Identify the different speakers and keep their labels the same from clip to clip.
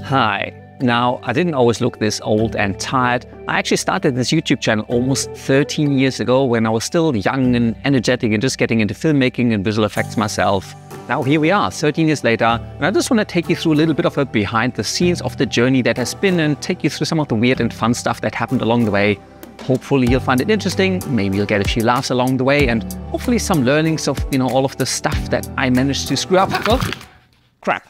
Speaker 1: Hi. Now, I didn't always look this old and tired. I actually started this YouTube channel almost 13 years ago when I was still young and energetic and just getting into filmmaking and visual effects myself. Now here we are, 13 years later, and I just want to take you through a little bit of a behind the scenes of the journey that has been and take you through some of the weird and fun stuff that happened along the way. Hopefully you'll find it interesting, maybe you'll get a few laughs along the way, and hopefully some learnings of, all of the stuff that I managed to screw up. Oh, crap.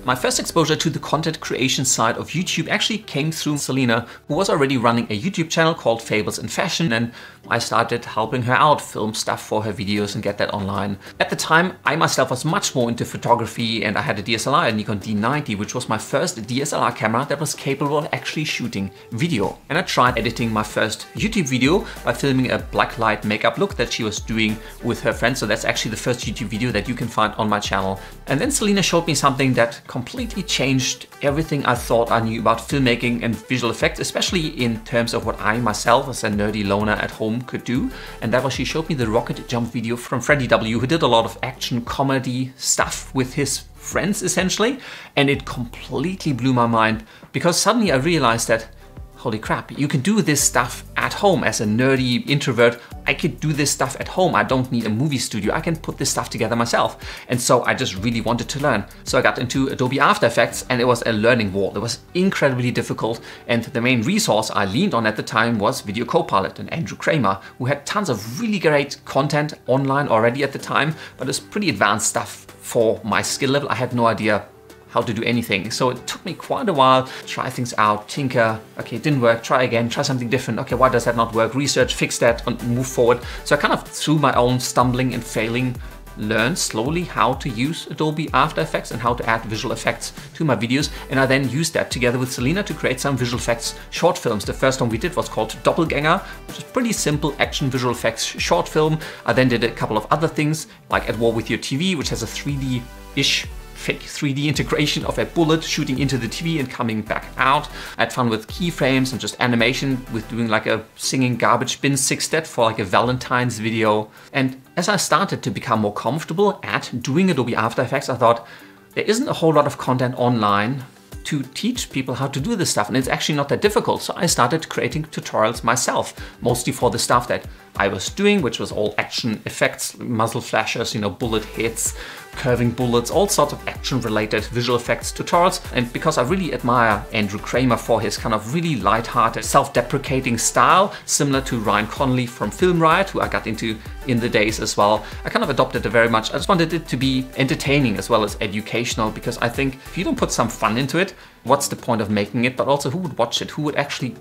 Speaker 2: My first exposure to the content creation side of YouTube actually came through Selena, who was already running a YouTube channel called Fables in Fashion, and I started helping her out, film stuff for her videos and get that online. At the time, I myself was much more into photography, and I had a DSLR, a Nikon D90, which was my first DSLR camera that was capable of actually shooting video. And I tried editing my first YouTube video by filming a blacklight makeup look that she was doing with her friends. So that's actually the first YouTube video that you can find on my channel. And then Selena showed me something that completely changed everything I thought I knew about filmmaking and visual effects, especially in terms of what I myself as a nerdy loner at home could do. And that was, she showed me the rocket jump video from Freddie W, who did a lot of action comedy stuff with his friends essentially. And it completely blew my mind because suddenly I realized that, holy crap, you can do this stuff at home. As a nerdy introvert, I could do this stuff at home. I don't need a movie studio. I can put this stuff together myself. And so I just really wanted to learn. So I got into Adobe After Effects, and it was a learning wall. It was incredibly difficult. And the main resource I leaned on at the time was Video Copilot and Andrew Kramer, who had tons of really great content online already at the time, but it's pretty advanced stuff for my skill level. I had no idea how to do anything. So it took me quite a while to try things out, tinker, okay, it didn't work, try again, try something different, okay, why does that not work, research, fix that, and move forward. So I kind of, through my own stumbling and failing, learned slowly how to use Adobe After Effects and how to add visual effects to my videos. And I then used that together with Selena to create some visual effects short films. The first one we did was called Doppelganger, which is pretty simple action visual effects short film. I then did a couple of other things like At War With Your TV, which has a 3D-ish fake 3D integration of a bullet shooting into the TV and coming back out. I had fun with keyframes and just animation with doing like a singing garbage bin sixtet for like a Valentine's video. And as I started to become more comfortable at doing Adobe After Effects, I thought there isn't a whole lot of content online to teach people how to do this stuff, and it's actually not that difficult. So I started creating tutorials myself, mostly for the stuff that I was doing, which was all action effects, muzzle flashes, bullet hits, curving bullets, all sorts of action-related visual effects tutorials. And because I really admire Andrew Kramer for his kind of really light-hearted, self-deprecating style, similar to Ryan Connolly from Film Riot, who I got into in the days as well, I kind of adopted it very much. I just wanted it to be entertaining as well as educational, because I think if you don't put some fun into it, what's the point of making it? But also, who would watch it? Who would actually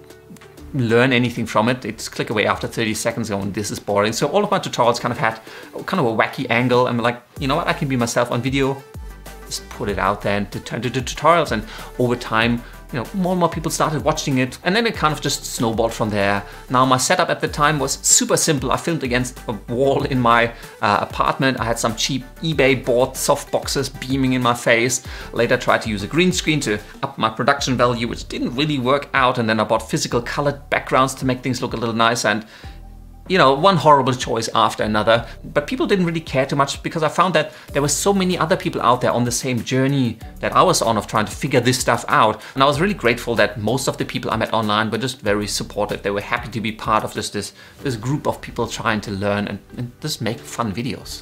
Speaker 2: learn anything from it? They just click away after 30 seconds going, this is boring. So all of my tutorials kind of had kind of a wacky angle. I'm like, you know what, I can be myself on video, just put it out there and to turn to tutorials. And over time, more and more people started watching it, and then it kind of just snowballed from there. Now my setup at the time was super simple. I filmed against a wall in my apartment. I had some cheap eBay bought soft boxes beaming in my face. Later tried to use a green screen to up my production value, which didn't really work out. And then I bought physical colored backgrounds to make things look a little nicer, and one horrible choice after another. But people didn't really care too much because I found that there were so many other people out there on the same journey that I was on of trying to figure this stuff out. And I was really grateful that most of the people I met online were just very supportive. They were happy to be part of just this group of people trying to learn and just make fun videos.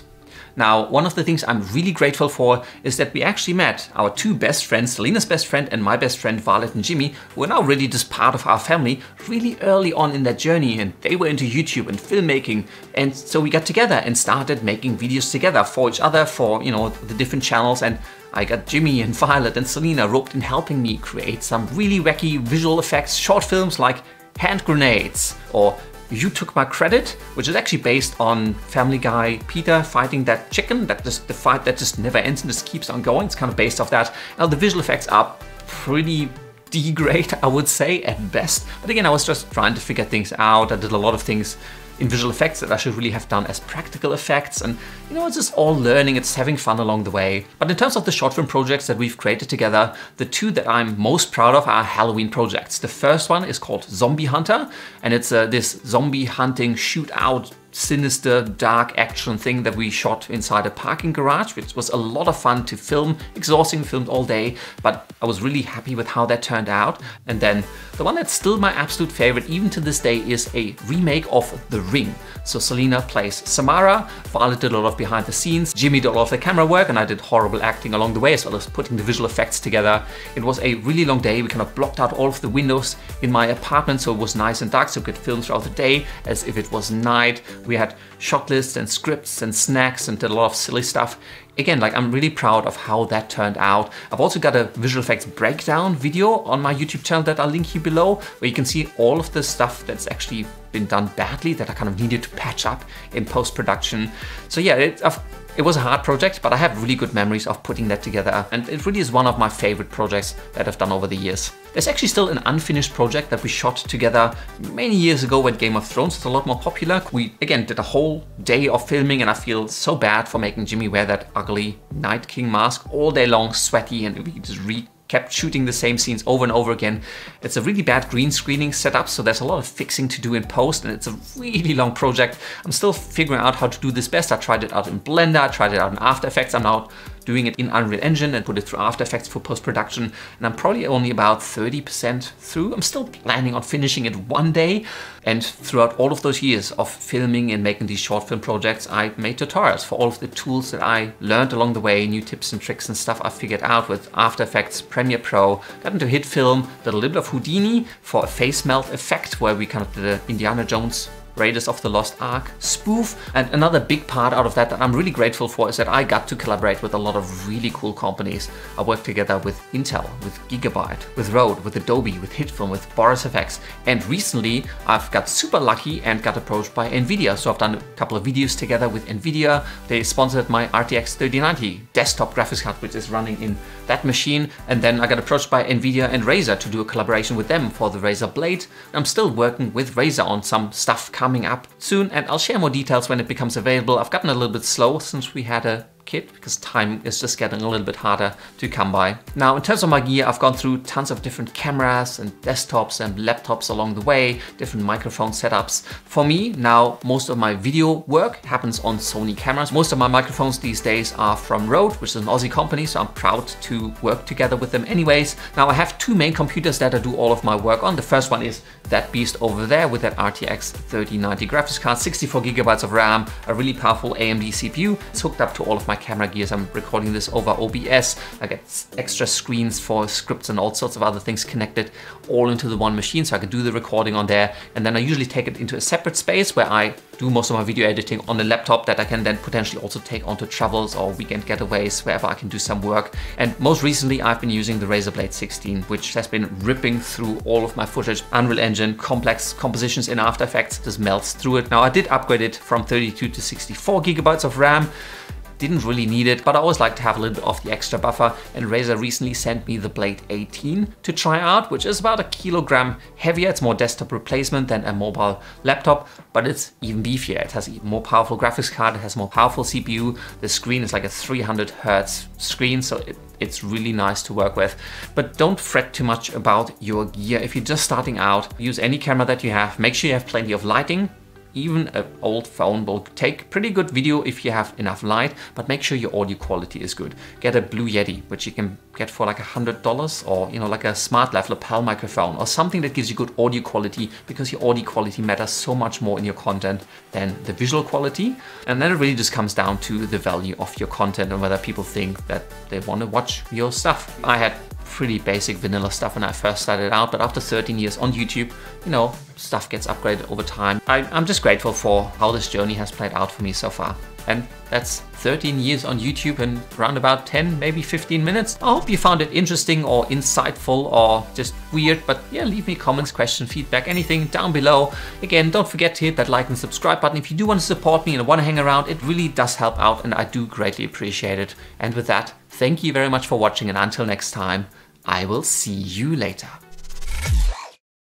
Speaker 2: Now, one of the things I'm really grateful for is that we actually met. Our two best friends, Selena's best friend and my best friend, Violet and Jimmy, who are now really just part of our family really early on in that journey, and they were into YouTube and filmmaking. And so we got together and started making videos together for each other, for, the different channels. And I got Jimmy and Violet and Selena roped in helping me create some really wacky visual effects short films like Hand Grenades or You Took My Credit, which is actually based on Family Guy Peter fighting that chicken, the fight that just never ends and just keeps on going. It's kind of based off that. Now the visual effects are pretty D-grade, I would say, at best. But again, I was just trying to figure things out. I did a lot of things in visual effects that I should really have done as practical effects. And it's just all learning, it's having fun along the way. But in terms of the short film projects that we've created together, the two that I'm most proud of are Halloween projects. The first one is called Zombie Hunter, and it's this zombie hunting shootout sinister, dark action thing that we shot inside a parking garage, which was a lot of fun to film, exhausting, filmed all day, but I was really happy with how that turned out. And then the one that's still my absolute favorite, even to this day, is a remake of The Ring. So Selena plays Samara, Violet did a lot of behind the scenes, Jimmy did a lot of the camera work, and I did horrible acting along the way, as well as putting the visual effects together. It was a really long day. We kind of blocked out all of the windows in my apartment, so it was nice and dark, so we could film throughout the day as if it was night. We had shot lists and scripts and snacks and did a lot of silly stuff. Again, like, I'm really proud of how that turned out. I've also got a visual effects breakdown video on my YouTube channel that I'll link here below, where you can see all of the stuff that's actually been done badly that I kind of needed to patch up in post-production. So yeah, it was a hard project, but I have really good memories of putting that together, and it really is one of my favorite projects that I've done over the years. There's actually still an unfinished project that we shot together many years ago when Game of Thrones was a lot more popular. We, again, did a whole day of filming, and I feel so bad for making Jimmy wear that ugly Night King mask all day long, sweaty, and we just kept shooting the same scenes over and over again. It's a really bad green screening setup, so there's a lot of fixing to do in post, and it's a really long project. I'm still figuring out how to do this best. I tried it out in Blender, I tried it out in After Effects. I'm now doing it in Unreal Engine and put it through After Effects for post-production, and I'm probably only about 30% through. I'm still planning on finishing it one day, and throughout all of those years of filming and making these short film projects, I made tutorials for all of the tools that I learned along the way, new tips and tricks and stuff I figured out with After Effects, Premiere Pro, got into HitFilm, did a little bit of Houdini for a face melt effect where we kind of did an Indiana Jones Raiders of the Lost Ark spoof. And another big part out of that I'm really grateful for is that I got to collaborate with a lot of really cool companies. I worked together with Intel, with Gigabyte, with Rode, with Adobe, with HitFilm, with Boris FX, and recently I've got super lucky and got approached by Nvidia. So I've done a couple of videos together with Nvidia. They sponsored my RTX 3090 desktop graphics card, which is running in that machine, and then I got approached by Nvidia and Razer to do a collaboration with them for the Razer Blade. I'm still working with Razer on some stuff coming up soon, and I'll share more details when it becomes available. I've gotten a little bit slow since we had a kit, because time is just getting a little bit harder to come by. Now, in terms of my gear, I've gone through tons of different cameras and desktops and laptops along the way, different microphone setups. For me, now, most of my video work happens on Sony cameras. Most of my microphones these days are from Rode, which is an Aussie company, so I'm proud to work together with them anyways. Now, I have two main computers that I do all of my work on. The first one is that beast over there with that RTX 3090 graphics card, 64 gigabytes of RAM, a really powerful AMD CPU. It's hooked up to all of my camera gears. I'm recording this over OBS. I get extra screens for scripts and all sorts of other things connected all into the one machine, so I can do the recording on there. And then I usually take it into a separate space where I do most of my video editing on the laptop that I can then potentially also take onto travels or weekend getaways, wherever I can do some work. And most recently, I've been using the Razer Blade 16, which has been ripping through all of my footage. Unreal Engine, complex compositions in After Effects just melts through it. Now, I did upgrade it from 32 to 64 gigabytes of RAM. Didn't really need it, but I always like to have a little bit of the extra buffer, and Razer recently sent me the Blade 18 to try out, which is about 1 kilogram heavier. It's more desktop replacement than a mobile laptop, but it's even beefier. It has an even more powerful graphics card, it has more powerful CPU, the screen is like a 300 Hertz screen, so it's really nice to work with. But don't fret too much about your gear. If you're just starting out, use any camera that you have, make sure you have plenty of lighting. Even an old phone will take pretty good video if you have enough light, but make sure your audio quality is good. Get a Blue Yeti, which you can get for like $100, or like a SmartLav lapel microphone, or something that gives you good audio quality, because your audio quality matters so much more in your content than the visual quality. And then it really just comes down to the value of your content and whether people think that they want to watch your stuff. I had pretty basic vanilla stuff when I first started out, but after 13 years on YouTube, stuff gets upgraded over time. I'm just grateful for how this journey has played out for me so far. And that's 13 years on YouTube in around about 10, maybe 15 minutes. I hope you found it interesting or insightful or just weird, but yeah, leave me comments, questions, feedback, anything down below. Again, don't forget to hit that like and subscribe button. If you do want to support me and want to hang around, it really does help out, and I do greatly appreciate it. And with that, thank you very much for watching, and until next time, I will see you later.